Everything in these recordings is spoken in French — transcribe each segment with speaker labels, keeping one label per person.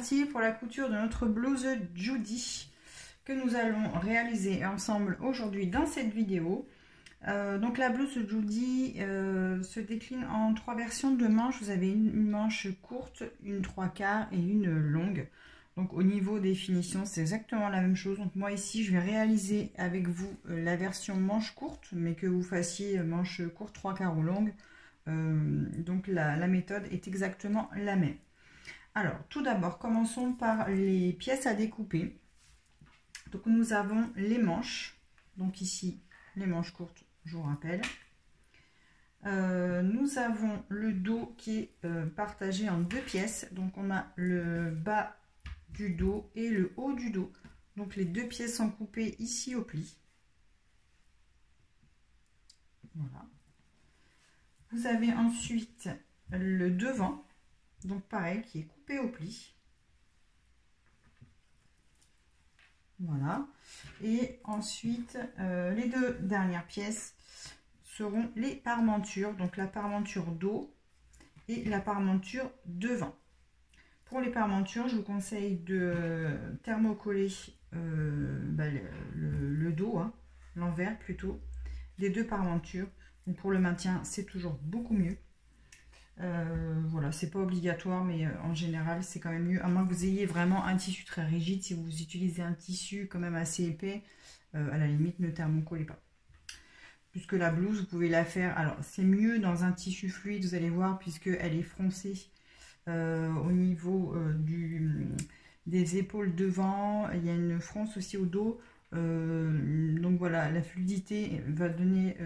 Speaker 1: parti pour la couture de notre blouse Judy que nous allons réaliser ensemble aujourd'hui dans cette vidéo. Donc la blouse Judy se décline en 3 versions de manches. Vous avez une manche courte, une 3/4 et une longue. Donc au niveau des finitions, c'est exactement la même chose. Donc moi ici, je vais réaliser avec vous la version manche courte, mais que vous fassiez manche courte, 3/4 ou longue. Donc la méthode est exactement la même. Alors tout d'abord, commençons par les pièces à découper. Donc nous avons les manches. Donc ici, les manches courtes, je vous rappelle. Nous avons le dos qui est partagé en 2 pièces. Donc on a le bas du dos et le haut du dos. Donc les 2 pièces sont coupées ici au pli. Voilà. Vous avez ensuite le devant, donc pareil, qui est coupé au pli. Voilà. Et ensuite, les 2 dernières pièces seront les parmentures. Donc la parmenture dos et la parmenture devant. Pour les parmentures, je vous conseille de thermocoller le dos, hein, l'envers plutôt, des 2 parmentures. Donc pour le maintien, c'est toujours beaucoup mieux. Voilà, c'est pas obligatoire, mais en général, c'est quand même mieux. À moins que vous ayez vraiment un tissu très rigide. Si vous utilisez un tissu quand même assez épais, à la limite, ne thermocollez pas. Puisque la blouse, vous pouvez la faire. Alors, c'est mieux dans un tissu fluide, vous allez voir, puisqu'elle est froncée. Au niveau des épaules devant, il y a une fronce aussi au dos, donc voilà, la fluidité va donner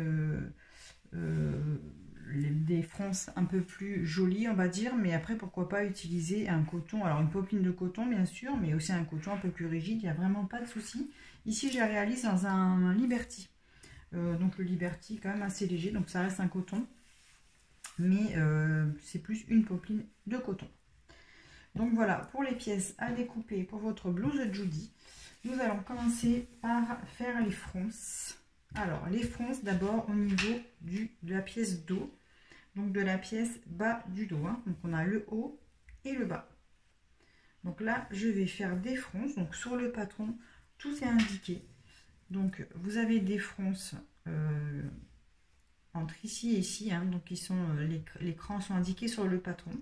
Speaker 1: des fronces un peu plus jolies, on va dire. Mais après, pourquoi pas utiliser un coton, alors une popeline de coton bien sûr, mais aussi un coton un peu plus rigide, il n'y a vraiment pas de souci. Ici je la réalise dans un Liberty, donc le Liberty quand même assez léger, donc ça reste un coton, mais c'est plus une popeline de coton. Donc voilà, pour les pièces à découper pour votre blouse Judy, nous allons commencer par faire les fronces. Alors les fronces d'abord au niveau de la pièce dos, donc de la pièce bas du dos, hein. Donc on a le haut et le bas. Donc là je vais faire des fronces, donc sur le patron tout est indiqué. Donc vous avez des fronces entre ici et ici, hein, donc ils sont, les crans sont indiqués sur le patron.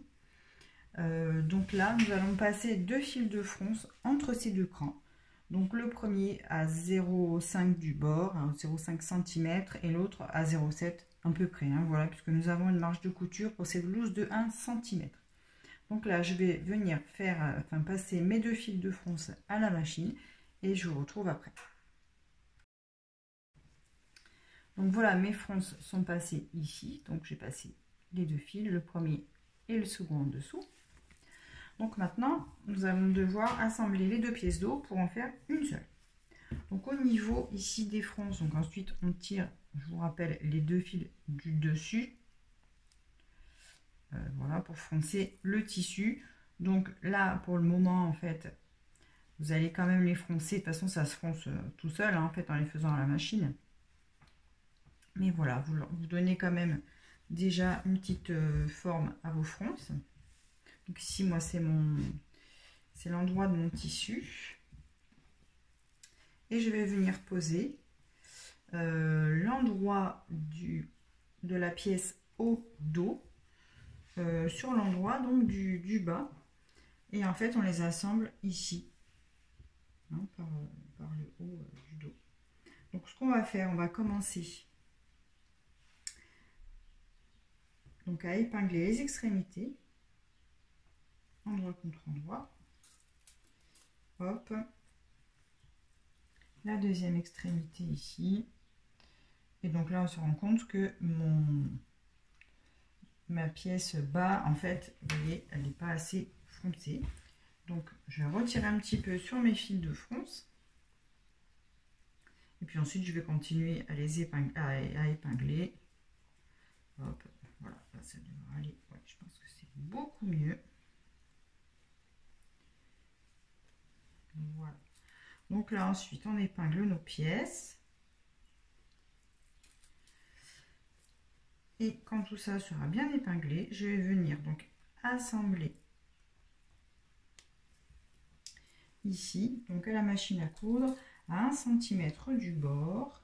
Speaker 1: Donc là nous allons passer 2 fils de fronce entre ces 2 crans. Donc le premier à 0,5 du bord, à 0,5 cm, et l'autre à 0,7 à peu près, hein, voilà, puisque nous avons une marge de couture pour cette blouse de 1 cm. Donc là je vais venir faire, passer mes 2 fils de fronce à la machine et je vous retrouve après. Donc voilà, mes fronces sont passées ici, donc j'ai passé les 2 fils, le premier et le second en dessous. Donc maintenant, nous allons devoir assembler les 2 pièces d'eau pour en faire une seule. Donc au niveau ici des fronces, donc ensuite on tire, je vous rappelle, les 2 fils du dessus. Voilà, pour froncer le tissu. Donc là, pour le moment, en fait, vous allez quand même les froncer. De toute façon, ça se fronce tout seul, hein, en fait, en les faisant à la machine. Mais voilà, vous donnez quand même déjà une petite forme à vos fronces. Donc ici, moi, c'est l'endroit de mon tissu. Et je vais venir poser l'endroit de la pièce au dos sur l'endroit donc du bas. Et en fait, on les assemble ici, hein, par le haut du dos. Donc ce qu'on va faire, on va commencer donc à épingler les extrémités, endroit contre endroit. Hop. La deuxième extrémité ici. Et donc là, on se rend compte que ma pièce bas, en fait, vous voyez, elle n'est pas assez froncée. Donc, je vais retirer un petit peu sur mes fils de fronce. Et puis ensuite, je vais continuer à les épingler. Hop, voilà, là, ça devrait aller. Ouais, je pense que c'est beaucoup mieux. Voilà. Donc là, ensuite, on épingle nos pièces. Et quand tout ça sera bien épinglé, je vais venir donc assembler ici, donc à la machine à coudre, à 1 cm du bord.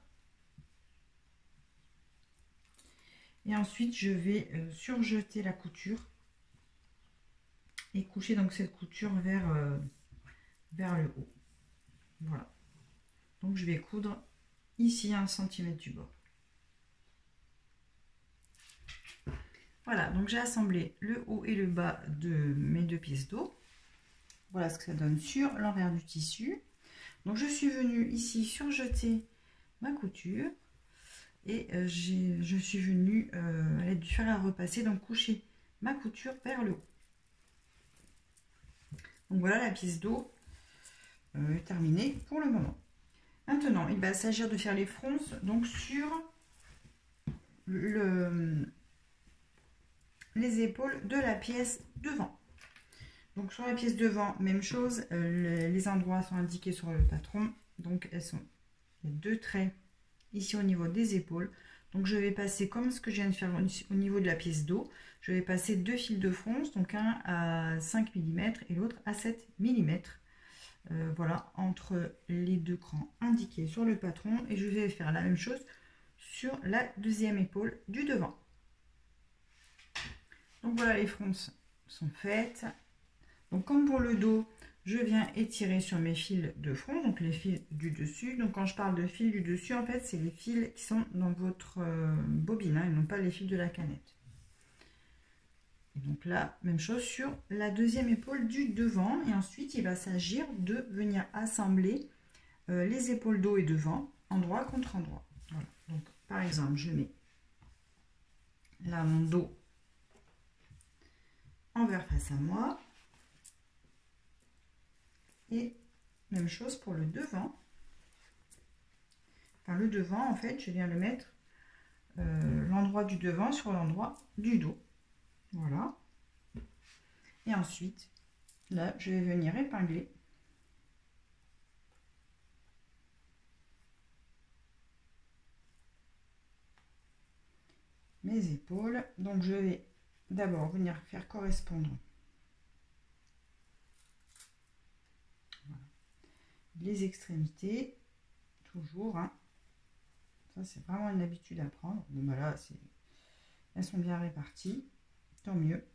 Speaker 1: Et ensuite, je vais surjeter la couture et coucher donc cette couture vers le haut. Voilà. Donc, je vais coudre ici à 1 cm du bord. Voilà, donc j'ai assemblé le haut et le bas de mes 2 pièces d'eau. Voilà ce que ça donne sur l'envers du tissu. Donc, je suis venue ici surjeter ma couture. Et je suis venue à l'aide du fer à repasser, donc coucher ma couture vers le haut. Donc voilà, la pièce d'eau est terminée pour le moment. Maintenant, il va s'agir de faire les fronces donc sur les épaules de la pièce devant. Donc sur la pièce devant, même chose, les endroits sont indiqués sur le patron. Donc il y a 2 traits ici au niveau des épaules. Donc je vais passer comme ce que je viens de faire au niveau de la pièce d'eau. Je vais passer 2 fils de fronce, donc un à 5 mm et l'autre à 7 mm. Voilà, entre les 2 crans indiqués sur le patron. Et je vais faire la même chose sur la deuxième épaule du devant. Donc voilà, les fronces sont faites. Donc comme pour le dos, je viens étirer sur mes fils de front, donc les fils du dessus. Donc quand je parle de fils du dessus, en fait, c'est les fils qui sont dans votre bobine, hein, et non pas les fils de la canette. Et donc là, même chose sur la deuxième épaule du devant. Et ensuite, il va s'agir de venir assembler les épaules dos et devant, endroit contre endroit. Voilà. Donc par exemple, je mets là mon dos envers face à moi. Et même chose pour le devant. Enfin, le devant, en fait, je viens le mettre l'endroit du devant sur l'endroit du dos. Voilà. Et ensuite, là, je vais venir épingler mes épaules. Donc, je vais d'abord venir faire correspondre les extrémités, toujours, hein. Ça c'est vraiment une habitude à prendre. Bon bah là elles sont bien réparties, tant mieux.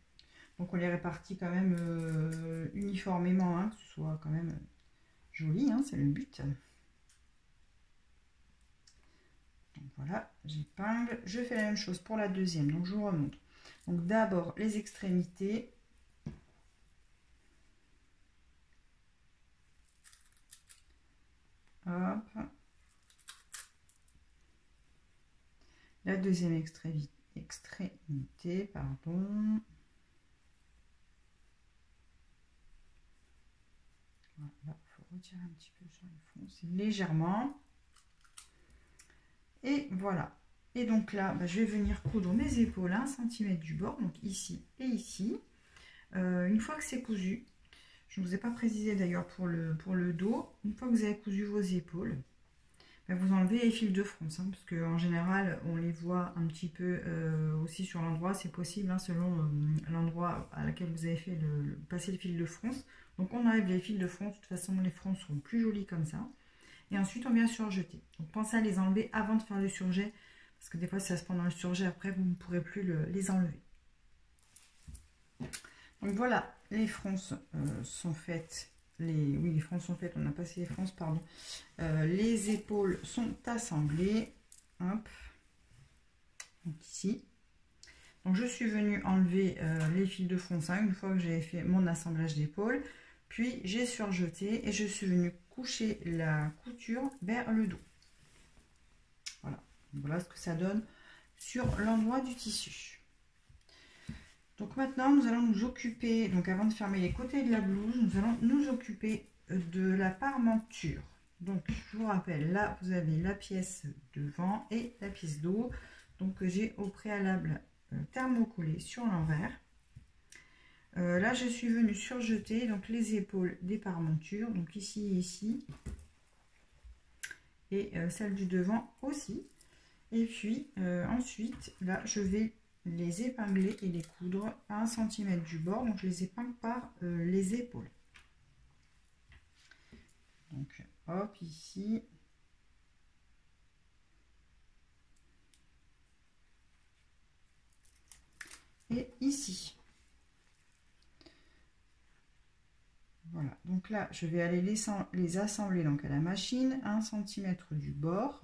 Speaker 1: Donc on les répartit quand même uniformément, hein, que ce soit quand même joli, hein, c'est le but. Donc voilà, j'épingle, je fais la même chose pour la deuxième, donc je vous remonte. Donc d'abord les extrémités. Hop. La deuxième extrémité, pardon. Voilà, il faut retirer un petit peu sur les fronces, légèrement. Et voilà. Et donc là, bah, je vais venir coudre mes épaules à 1 cm du bord, donc ici et ici. Une fois que c'est cousu, je ne vous ai pas précisé d'ailleurs pour le dos, une fois que vous avez cousu vos épaules, vous enlevez les fils de fronce, hein, parce qu'en général on les voit un petit peu aussi sur l'endroit, c'est possible, hein, selon l'endroit à laquelle vous avez fait passer le fil de fronce. Donc on enlève les fils de fronce, de toute façon les fronces seront plus jolies comme ça. Et ensuite on vient surjeter. Donc pensez à les enlever avant de faire le surjet, parce que des fois si ça se prend dans le surjet, après vous ne pourrez plus les enlever. Donc voilà, les fronces sont faites. Oui, les fronces sont faites, on a passé les fronces, pardon. Les épaules sont assemblées. Hop. Donc ici. Donc je suis venue enlever les fils de fronce, hein, une fois que j'ai fait mon assemblage d'épaules. Puis j'ai surjeté et je suis venue coucher la couture vers le dos. Voilà. Voilà ce que ça donne sur l'endroit du tissu. Donc maintenant, nous allons nous occuper, donc avant de fermer les côtés de la blouse, nous allons nous occuper de la parmenture. Donc, je vous rappelle, là, vous avez la pièce devant et la pièce d'eau. Donc, j'ai au préalable thermocollé sur l'envers. Là, je suis venue surjeter donc les épaules des parmentures, donc ici et ici. Et celle du devant aussi. Et puis, ensuite, là, je vais les épingler et les coudre à 1 cm du bord, donc je les épingle par les épaules. Donc hop, ici. Et ici. Voilà, donc là, je vais aller les assembler donc à la machine, 1 cm du bord.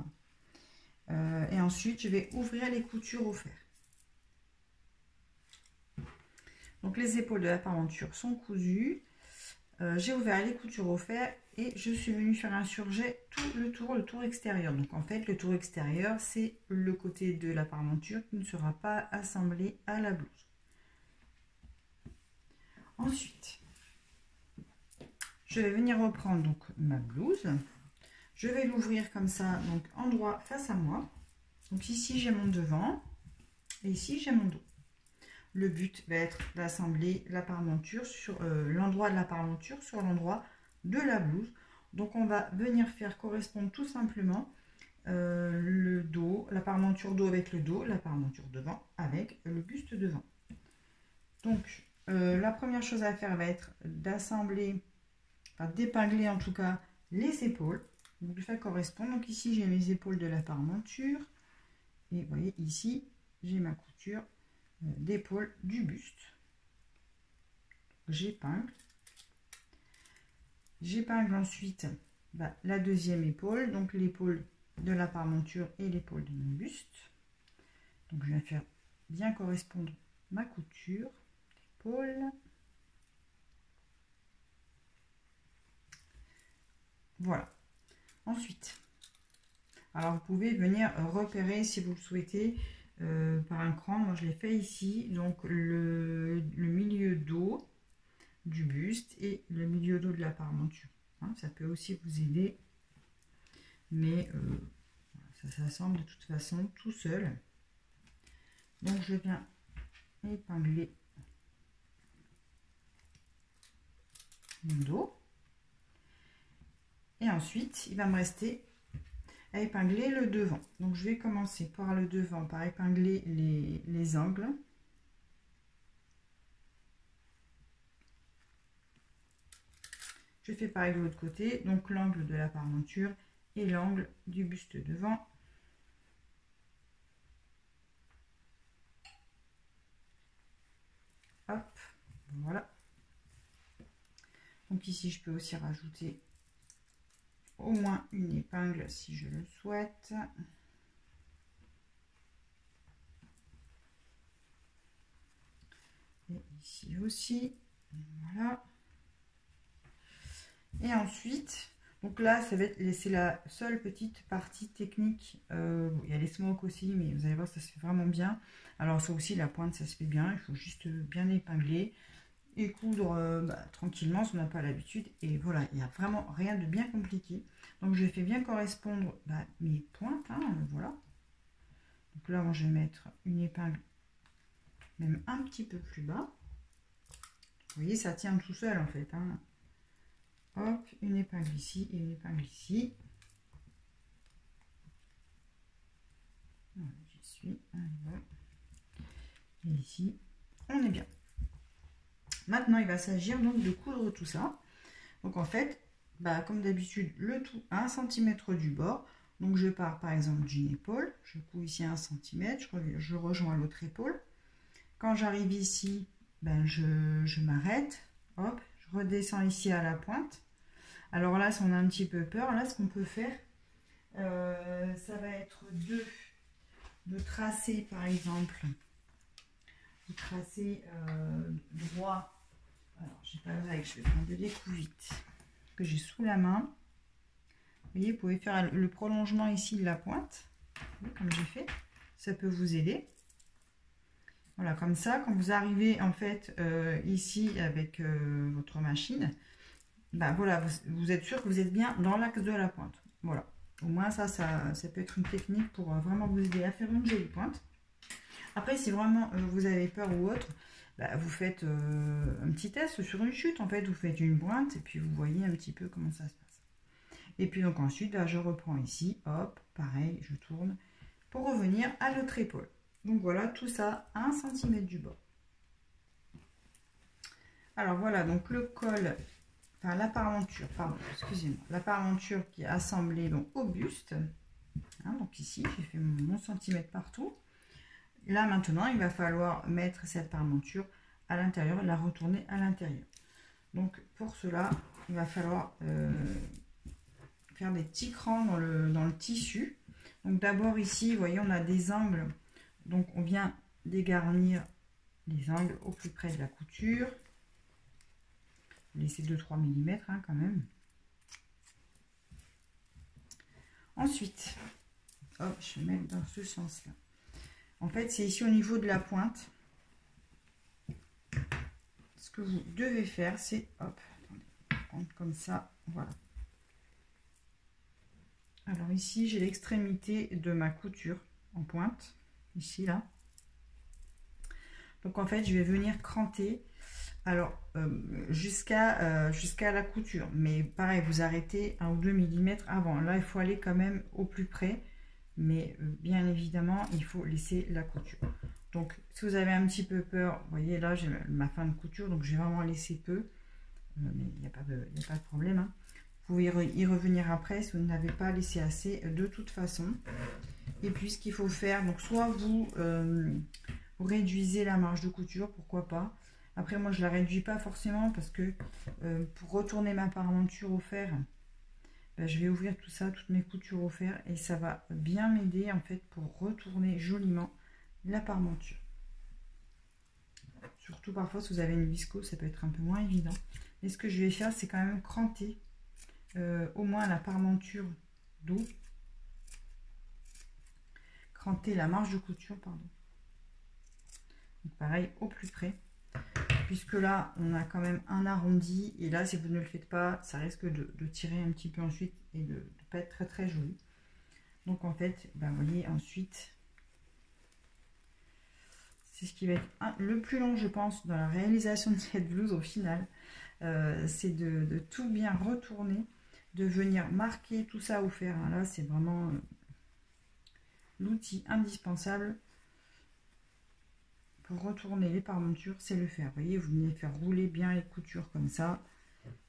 Speaker 1: Et ensuite, je vais ouvrir les coutures au fer. Donc les épaules de la parmenture sont cousues. J'ai ouvert les coutures au fer et je suis venue faire un surjet tout le tour extérieur. Donc en fait, le tour extérieur, c'est le côté de la parmenture qui ne sera pas assemblé à la blouse. Ensuite, je vais venir reprendre donc ma blouse. Je vais l'ouvrir comme ça, donc endroit face à moi. Donc ici, j'ai mon devant et ici, j'ai mon dos. Le but va être d'assembler la parmenture sur l'endroit de la parmenture sur l'endroit de la blouse. Donc on va venir faire correspondre tout simplement le dos, la parmenture dos avec le dos, la parmenture devant avec le buste devant. Donc la première chose à faire va être d'assembler, enfin d'épingler en tout cas les épaules. Donc de faire correspondre. Donc ici j'ai mes épaules de la parmenture et vous voyez ici j'ai ma couture d'épaule du buste. J'épingle ensuite la deuxième épaule, donc l'épaule de la parmenture et l'épaule de mon buste. Donc je vais faire bien correspondre ma couture d'épaule. Voilà. Ensuite, alors vous pouvez venir repérer si vous le souhaitez par un cran. Moi je l'ai fait ici, donc le milieu dos du buste et le milieu dos de la parmenture. Hein, ça peut aussi vous aider, mais ça s'assemble de toute façon tout seul. Donc je viens épingler mon dos et ensuite il va me rester à épingler le devant. Donc je vais commencer par le devant, par épingler les angles. Je fais pareil de l'autre côté, donc l'angle de la parmenture et l'angle du buste devant. Hop, voilà. Donc ici je peux aussi rajouter au moins une épingle si je le souhaite. Et ici aussi, voilà. Et ensuite, donc là, c'est la seule petite partie technique. Il y a les smokes aussi, mais vous allez voir, ça se fait vraiment bien. Alors ça aussi, la pointe, ça se fait bien. Il faut juste bien épingler et coudre tranquillement si on n'a pas l'habitude. Et voilà, il n'y a vraiment rien de bien compliqué. Donc je fais bien correspondre mes pointes. Hein, voilà. Donc là, moi, je vais mettre une épingle même un petit peu plus bas. Vous voyez, ça tient tout seul en fait. Hein. Hop, une épingle ici et une épingle ici. Voilà, j'y suis. Et ici, on est bien. Maintenant, il va s'agir donc de coudre tout ça. Donc en fait, comme d'habitude, le tout à 1 cm du bord. Donc je pars par exemple d'une épaule. Je couds ici 1 cm. Je rejoins l'autre épaule. Quand j'arrive ici, je m'arrête. Hop, je redescends ici à la pointe. Alors là, si on a un petit peu peur, là, ce qu'on peut faire, ça va être de tracer, par exemple, de tracer droit. Alors, j'ai pas le règle, je vais prendre de l'écouvite que j'ai sous la main. Vous voyez, vous pouvez faire le prolongement ici de la pointe, comme j'ai fait. Ça peut vous aider. Voilà, comme ça, quand vous arrivez en fait ici avec votre machine, voilà, vous êtes sûr que vous êtes bien dans l'axe de la pointe. Voilà, au moins ça peut être une technique pour vraiment vous aider à faire une jolie pointe. Après, si vraiment vous avez peur ou autre, vous faites un petit test sur une chute. En fait, vous faites une pointe et puis vous voyez un petit peu comment ça se passe. Et puis donc ensuite, je reprends ici, hop, pareil, je tourne pour revenir à l'autre épaule. Donc voilà, tout ça à 1 cm du bord. Alors voilà, donc le col enfin la parmenture, pardon, excusez-moi, la parmenture qui est assemblée donc au buste. Hein, donc ici, j'ai fait mon centimètre partout. Là maintenant, il va falloir mettre cette parmenture à l'intérieur, la retourner à l'intérieur. Donc pour cela, il va falloir faire des petits crans dans le tissu. Donc d'abord ici, vous voyez, on a des angles. Donc on vient dégarnir les angles au plus près de la couture. Laissez 2-3 mm hein, quand même. Ensuite, hop, je vais mettre dans ce sens-là. En fait, c'est ici au niveau de la pointe. Ce que vous devez faire, c'est, hop, attendez, comme ça, voilà. Alors ici, j'ai l'extrémité de ma couture en pointe, ici, là. Donc en fait, je vais venir cranter, alors jusqu'à la couture. Mais pareil, vous arrêtez 1 ou 2 mm avant. Là, il faut aller quand même au plus près. Mais bien évidemment, il faut laisser la couture. Donc, si vous avez un petit peu peur, vous voyez là, j'ai ma fin de couture, donc j'ai vraiment laissé peu. Mais il n'y a pas de problème. Hein. Vous pouvez y revenir après si vous n'avez pas laissé assez de toute façon. Et puis, ce qu'il faut faire, donc soit vous réduisez la marge de couture, pourquoi pas. Après, moi, je ne la réduis pas forcément parce que pour retourner ma parmenture au fer, je vais ouvrir tout ça, toutes mes coutures au fer et ça va bien m'aider en fait pour retourner joliment la parmenture. Surtout parfois si vous avez une viscose, ça peut être un peu moins évident. Mais ce que je vais faire, c'est quand même cranter au moins la parmenture d'eau. Cranter la marge de couture, pardon. Donc pareil, au plus près. Puisque là, on a quand même un arrondi. Et là, si vous ne le faites pas, ça risque de tirer un petit peu ensuite et de ne pas être très très joli. Donc en fait, vous voyez, ensuite, c'est ce qui va être le plus long, je pense, dans la réalisation de cette blouse au final. C'est de tout bien retourner, de venir marquer tout ça au fer. Hein. Là, c'est vraiment l'outil indispensable. Pour retourner les parmentures, c'est le fer. Vous voyez, vous venez faire rouler bien les coutures comme ça.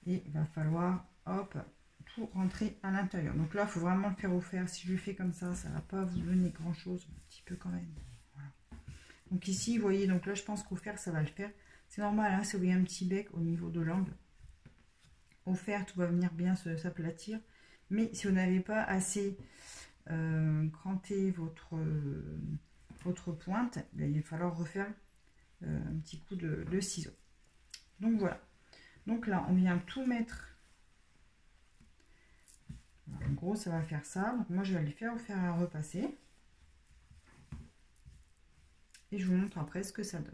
Speaker 1: Et il va falloir, hop, tout rentrer à l'intérieur. Donc là, il faut vraiment le faire au fer. Si je le fais comme ça, ça ne va pas vous donner grand-chose. Un petit peu quand même. Voilà. Donc ici, vous voyez, donc là, je pense qu'au fer, ça va le faire. C'est normal, hein, si vous voyez un petit bec au niveau de l'angle. Au fer, tout va venir bien s'aplatir. Mais si vous n'avez pas assez cranté votre pointe, il va falloir refaire un petit coup de ciseau. Donc voilà. Donc là, on vient tout mettre. En gros, ça va faire ça. Donc moi, je vais les faire au fer à repasser. Et je vous montre après ce que ça donne.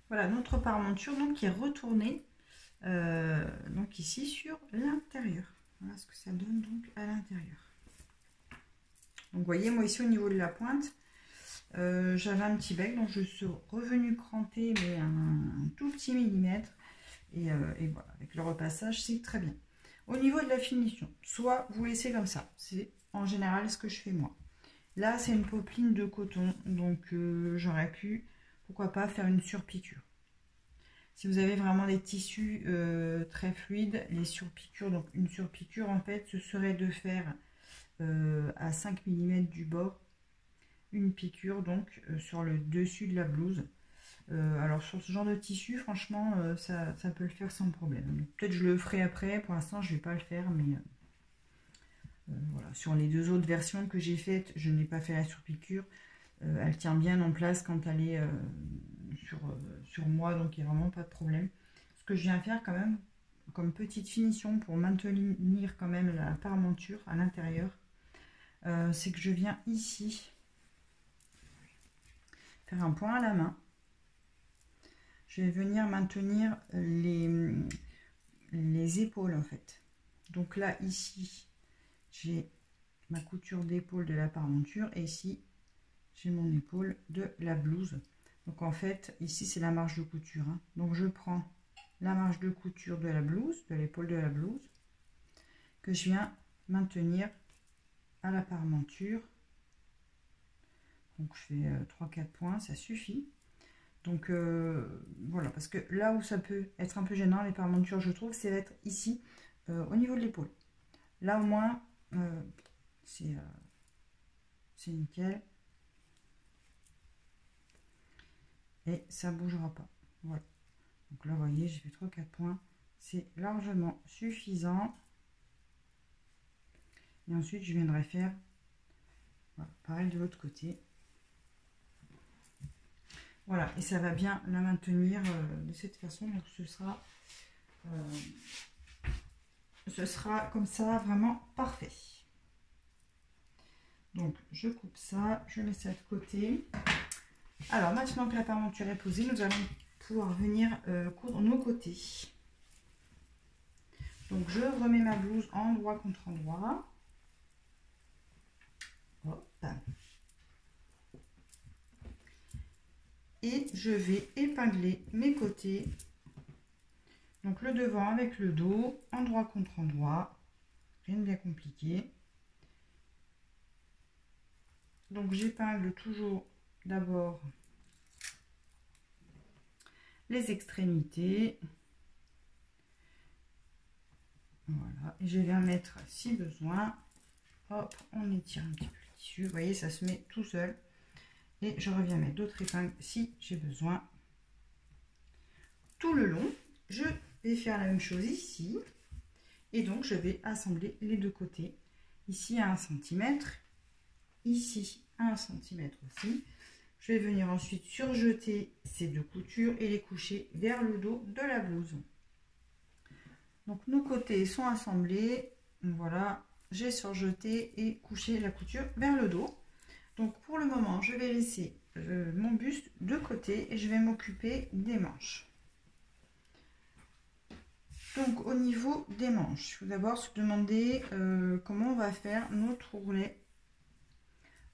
Speaker 1: Voilà notre parmenture donc qui est retournée donc ici sur l'intérieur. Voilà ce que ça donne donc à l'intérieur. Donc vous voyez, moi ici au niveau de la pointe, j'avais un petit bec, donc je suis revenue cranter mais un tout petit millimètre. Et voilà, avec le repassage, c'est très bien. Au niveau de la finition, soit vous laissez comme ça, c'est en général ce que je fais moi. Là, c'est une popeline de coton, donc j'aurais pu, pourquoi pas, faire une surpiqûre. Si vous avez vraiment des tissus très fluides, les surpiqûres, donc une surpiqûre, en fait, ce serait de faire à 5 mm du bord, une piqûre, donc sur le dessus de la blouse. Alors sur ce genre de tissu, franchement, ça peut le faire sans problème. Peut-être je le ferai après, pour l'instant je ne vais pas le faire, mais voilà. Sur les deux autres versions que j'ai faites, je n'ai pas fait la surpiqûre. Elle tient bien en place quand elle est sur moi, donc il n'y a vraiment pas de problème. Ce que je viens faire quand même, comme petite finition pour maintenir quand même la parmenture à l'intérieur, c'est que je viens ici faire un point à la main. Je vais venir maintenir les épaules en fait. Donc là, ici, j'ai ma couture d'épaule de la parmenture et ici, j'ai mon épaule de la blouse. Donc en fait, ici, c'est la marge de couture. Hein. Donc je prends la marge de couture de la blouse, de l'épaule de la blouse, que je viens maintenir à la parmenture. Donc je fais 3-4 points, ça suffit. Donc voilà, parce que là où ça peut être un peu gênant, les parmentures, je trouve, c'est d'être ici, au niveau de l'épaule. Là au moins, c'est nickel. Et ça ne bougera pas. Voilà. Donc là, vous voyez, j'ai fait 3-4 points. C'est largement suffisant. Et ensuite, je viendrai faire voilà, pareil de l'autre côté. Voilà, et ça va bien la maintenir de cette façon. Donc ce sera comme ça, vraiment parfait. Donc je coupe ça, je mets ça de côté. Alors maintenant que la parmenture est posée, nous allons pouvoir venir coudre nos côtés. Donc je remets ma blouse endroit contre endroit. Hop. Et je vais épingler mes côtés. Donc le devant avec le dos, endroit contre endroit. Rien de bien compliqué. Donc j'épingle toujours d'abord les extrémités. Voilà, et je viens mettre si besoin. Hop, on étire un petit peu le tissu. Vous voyez, ça se met tout seul. Et je reviens mettre d'autres épingles si j'ai besoin. Tout le long, je vais faire la même chose ici. Et donc, je vais assembler les deux côtés. Ici à 1 cm. Ici à 1 cm aussi. Je vais venir ensuite surjeter ces deux coutures et les coucher vers le dos de la blouse. Donc, nos côtés sont assemblés. Voilà, j'ai surjeté et couché la couture vers le dos. Donc, pour le moment, je vais laisser mon buste de côté et je vais m'occuper des manches. Donc au niveau des manches, il faut d'abord se demander comment on va faire notre ourlet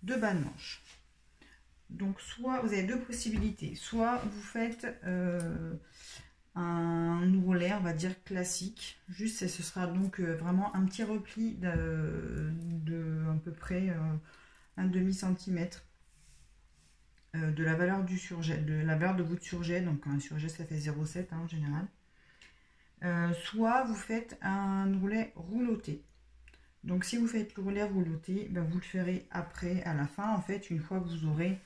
Speaker 1: de bas de manche. Donc soit vous avez deux possibilités, soit vous faites un ourlet, on va dire classique, juste ce sera donc vraiment un petit repli de à peu près un demi-centimètre de la valeur du surjet, de la valeur de votre surjet. Donc un surjet ça fait 0,7 hein, en général. Soit vous faites un ourlet rouloté. Donc si vous faites l'ourlet rouloté, ben, vous le ferez après, à la fin, en fait, une fois que vous aurez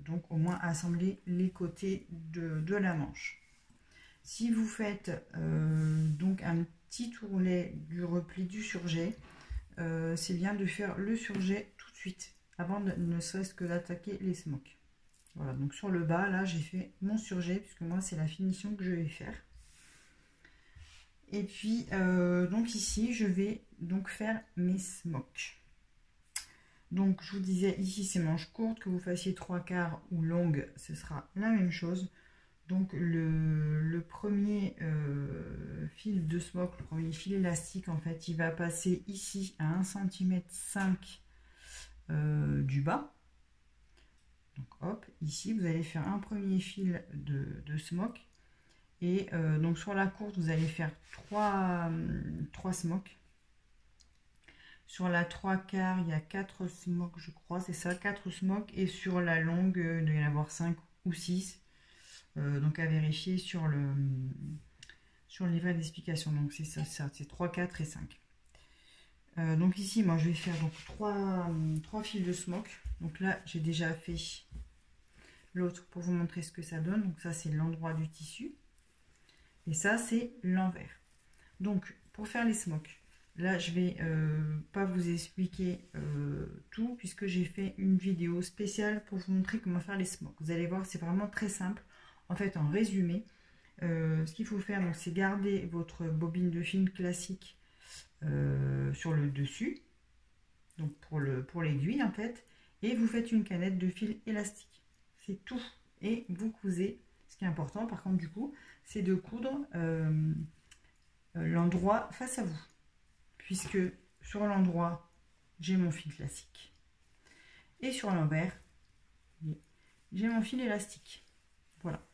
Speaker 1: donc au moins assemblé les côtés de la manche. Si vous faites donc un petit ourlet du repli du surjet, c'est bien de faire le surjet tout de suite, avant de ne serait-ce que d'attaquer les smocks. Voilà, donc sur le bas, là, j'ai fait mon surjet, puisque moi, c'est la finition que je vais faire. Et puis, donc ici, je vais donc faire mes smocks. Donc, je vous disais, ici, c'est manches courtes, que vous fassiez 3/4 ou longue, ce sera la même chose. Donc, le premier fil de smock, le premier fil élastique, en fait, il va passer ici à 1,5 cm du bas. Donc, hop, ici, vous allez faire un premier fil de smock. Et donc sur la courte, vous allez faire 3 smocks. Sur la 3/4, il y a 4 smocks, je crois, c'est ça, 4 smocks. Et sur la longue, il doit y en avoir 5 ou 6. Donc à vérifier sur le livret d'explication. Donc c'est ça, c'est 3, 4 et 5. Donc ici, moi je vais faire donc 3 fils de smock. Donc là, j'ai déjà fait l'autre pour vous montrer ce que ça donne. Donc ça, c'est l'endroit du tissu. Et ça, c'est l'envers. Donc, pour faire les smocks, là, je vais pas vous expliquer tout, puisque j'ai fait une vidéo spéciale pour vous montrer comment faire les smocks. Vous allez voir, c'est vraiment très simple. En fait, en résumé, ce qu'il faut faire, c'est garder votre bobine de film classique sur le dessus, donc pour l'aiguille, en fait, et vous faites une canette de fil élastique. C'est tout. Et vous cousez. Ce qui est important, par contre, du coup, c'est de coudre l'endroit face à vous, puisque sur l'endroit, j'ai mon fil classique. Et sur l'envers, j'ai mon fil élastique. Voilà.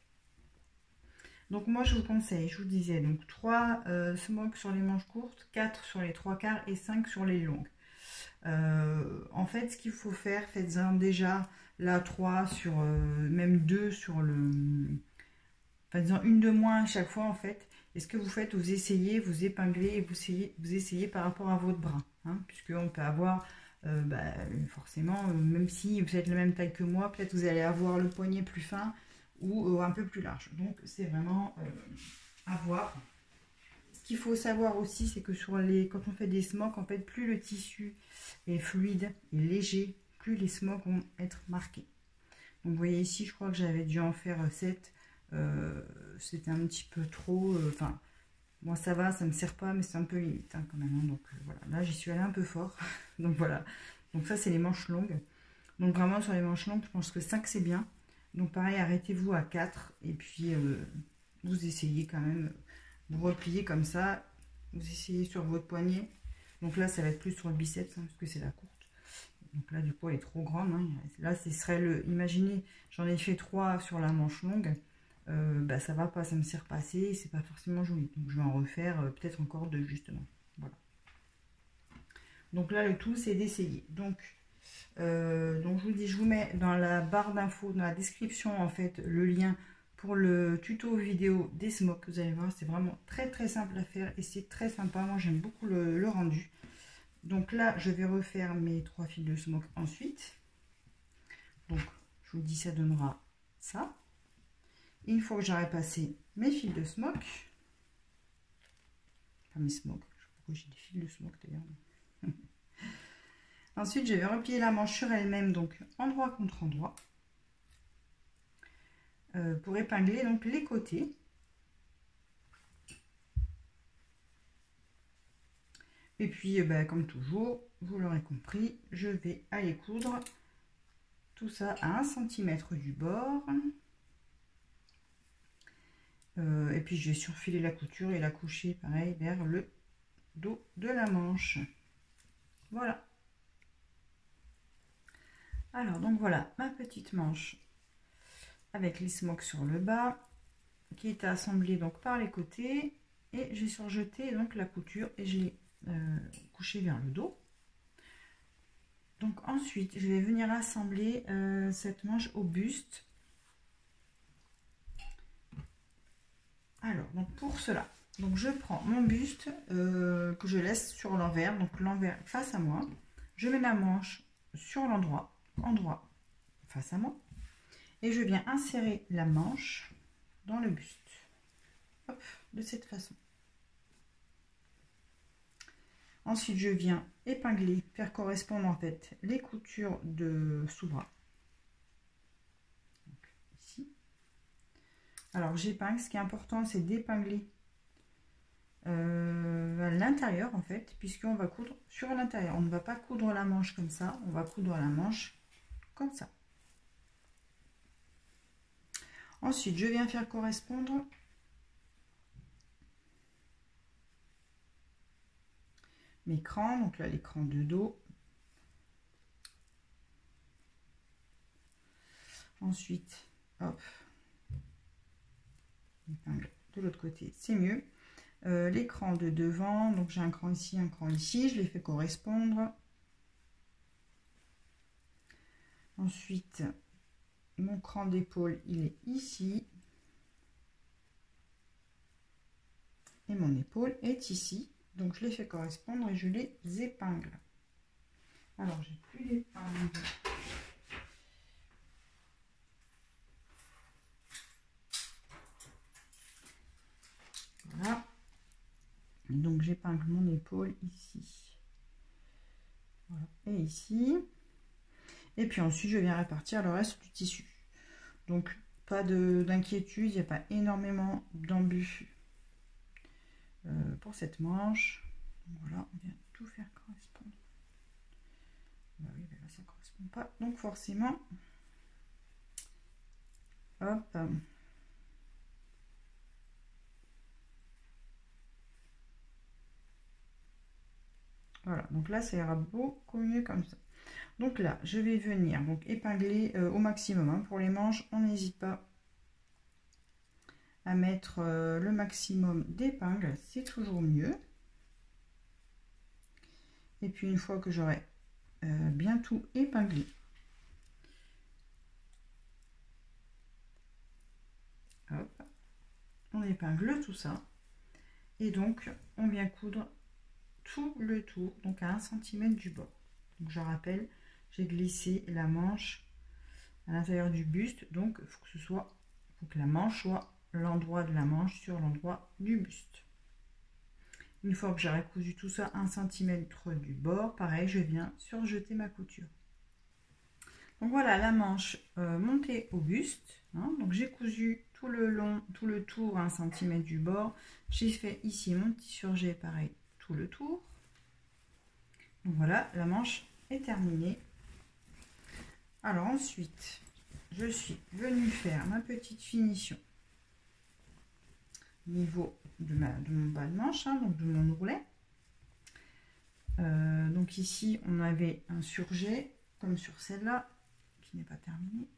Speaker 1: Donc moi, je vous conseille, je vous disais, donc 3 smocks sur les manches courtes, 4 sur les 3/4 et 5 sur les longues. En fait, ce qu'il faut faire, faites-en déjà là 3 sur, même 2 sur le... Enfin, disons une de moins à chaque fois en fait. Et ce que vous faites, vous essayez, vous épinglez et vous essayez par rapport à votre bras. Hein, puisqu'on peut avoir, forcément, même si vous êtes la même taille que moi, peut-être vous allez avoir le poignet plus fin ou un peu plus large. Donc c'est vraiment à voir. Ce qu'il faut savoir aussi, c'est que quand on fait des smocks, en fait, plus le tissu est fluide et léger, plus les smocks vont être marqués. Donc vous voyez ici, je crois que j'avais dû en faire 7. C'était un petit peu trop. Enfin, moi ça va, ça me sert pas, mais c'est un peu limite hein, quand même. Hein, donc voilà, là j'y suis allée un peu fort. Donc voilà. Donc ça c'est les manches longues. Donc vraiment sur les manches longues, je pense que 5 c'est bien. Donc pareil, arrêtez-vous à 4 et puis vous essayez quand même, vous repliez comme ça, vous essayez sur votre poignet. Donc là ça va être plus sur le biceps hein, parce que c'est la courte. Donc là du coup elle est trop grande. Hein. Là ce serait le, imaginez, j'en ai fait 3 sur la manche longue. Ça va pas, ça me sert pas assez, c'est pas forcément joli. Donc je vais en refaire peut-être encore 2 justement. Voilà. Donc là le tout c'est d'essayer. Donc je vous dis, je vous mets dans la barre d'infos, dans la description en fait, le lien pour le tuto vidéo des smocks. Vous allez voir, c'est vraiment très très simple à faire et c'est très sympa. Moi j'aime beaucoup le rendu. Donc là je vais refaire mes 3 fils de smock ensuite. Donc je vous dis, ça donnera ça. Une fois que j'aurai passé mes fils de smock, enfin mes smocks, je sais pas pourquoi j'ai des fils de smock d'ailleurs. Ensuite, je vais replier la manche sur elle-même, donc endroit contre endroit, pour épingler donc les côtés. Et puis, comme toujours, vous l'aurez compris, je vais aller coudre tout ça à 1 cm du bord. Et puis, je vais surfiler la couture et la coucher, pareil, vers le dos de la manche. Voilà. Alors, donc voilà, ma petite manche avec les smocks sur le bas, qui est assemblée donc par les côtés. Et j'ai surjeté donc la couture et je l'ai couché vers le dos. Donc ensuite, je vais venir assembler cette manche au buste. Alors, donc pour cela, donc je prends mon buste que je laisse sur l'envers, donc l'envers face à moi. Je mets la manche sur l'endroit, face à moi. Et je viens insérer la manche dans le buste. Hop, de cette façon. Ensuite, je viens épingler, faire correspondre en fait les coutures de sous-bras. Ici. Alors, j'épingle. Ce qui est important, c'est d'épingler à l'intérieur en fait, puisqu'on va coudre sur l'intérieur. On ne va pas coudre la manche comme ça, on va coudre la manche comme ça. Ensuite, je viens faire correspondre mes crans, donc là les crans de dos. Ensuite, hop, épingle de l'autre côté, c'est mieux. Les crans de devant, donc j'ai un cran ici, je les fais correspondre. Ensuite, mon cran d'épaule, il est ici. Et mon épaule est ici. Donc je les fais correspondre et je les épingle. Alors j'ai plus d'épingle. Voilà. Donc j'épingle mon épaule ici. Voilà. Et ici. Et puis ensuite je viens répartir le reste du tissu. Donc pas d'inquiétude, il n'y a pas énormément d'embûches pour cette manche. Donc voilà, on vient tout faire correspondre. Bah oui, là ça ne correspond pas. Donc forcément, hop. Voilà, donc là ça ira beaucoup mieux comme ça. Donc là, je vais venir donc épingler au maximum. Hein. Pour les manches, on n'hésite pas à mettre le maximum d'épingles, c'est toujours mieux. Et puis une fois que j'aurai bien tout épinglé, on épingle tout ça. Et donc, on vient coudre tout le tour, donc à 1 cm du bord. Donc, je rappelle, j'ai glissé la manche à l'intérieur du buste, donc il faut que la manche soit l'endroit de la manche sur l'endroit du buste. Une fois que j'ai cousu tout ça 1 cm du bord, pareil, je viens surjeter ma couture. Donc voilà la manche montée au buste, hein. Donc j'ai cousu tout le long, tout le tour à 1 cm du bord. J'ai fait ici mon petit surjet, pareil, tout le tour. Donc voilà, la manche est terminée. Alors ensuite, je suis venue faire ma petite finition au niveau de mon bas de manche, hein, donc de mon ourlet. Donc ici, on avait un surjet, comme sur celle-là, qui n'est pas terminée.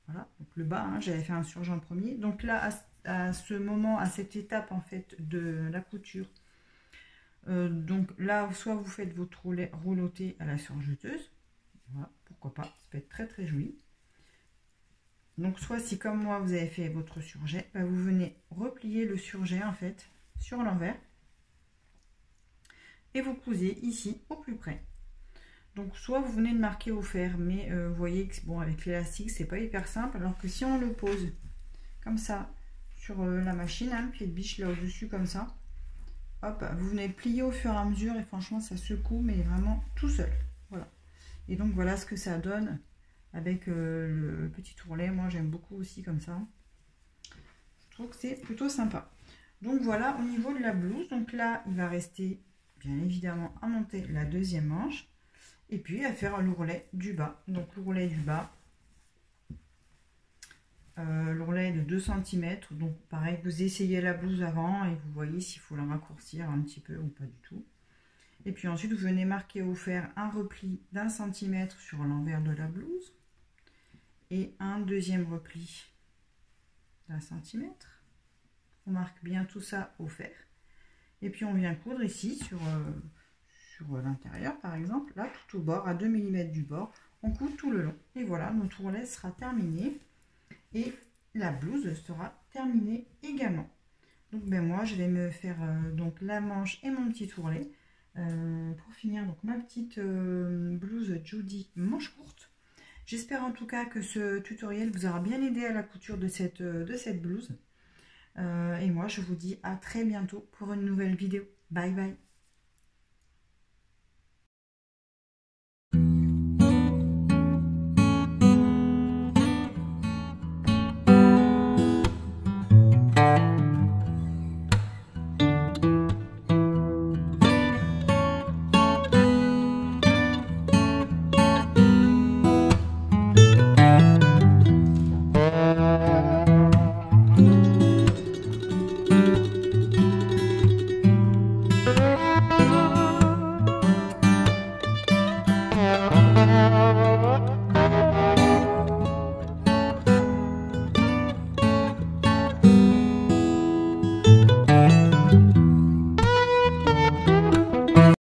Speaker 1: Voilà, donc le bas, hein, j'avais fait un surjet en premier. Donc là, à ce moment, à cette étape en fait de la couture, donc là, soit vous faites votre rouloté à la surjeteuse, voilà, pourquoi pas, ça peut être très très joli. Donc soit si comme moi vous avez fait votre surjet, bah, vous venez replier le surjet en fait sur l'envers et vous cousez ici au plus près. Donc soit vous venez de marquer au fer, mais vous voyez que bon, avec l'élastique c'est pas hyper simple, alors que si on le pose comme ça sur la machine, hein, pied de biche là au dessus comme ça, hop, vous venez plier au fur et à mesure et franchement ça secoue mais vraiment tout seul. Voilà. Et donc voilà ce que ça donne avec le petit ourlet. Moi j'aime beaucoup aussi comme ça. Je trouve que c'est plutôt sympa. Donc voilà au niveau de la blouse. Donc là il va rester bien évidemment à monter la deuxième manche. Et puis à faire l'ourlet du bas. Donc l'ourlet du bas. L'ourlet de 2 cm. Donc pareil, vous essayez la blouse avant et vous voyez s'il faut la raccourcir un petit peu ou pas du tout. Et puis ensuite vous venez marquer au fer un repli d'1 cm sur l'envers de la blouse. Et un deuxième repli d'1 cm. On marque bien tout ça au fer. Et puis on vient coudre ici sur l'intérieur par exemple, là tout au bord, à 2 mm du bord, on coude tout le long. Et voilà, notre ourlet sera terminé. Et la blouse sera terminée également. Donc ben moi je vais me faire donc la manche et mon petit ourlet. Pour finir donc ma petite blouse Judy manche courte. J'espère en tout cas que ce tutoriel vous aura bien aidé à la couture de cette blouse. Et moi je vous dis à très bientôt pour une nouvelle vidéo. Bye bye.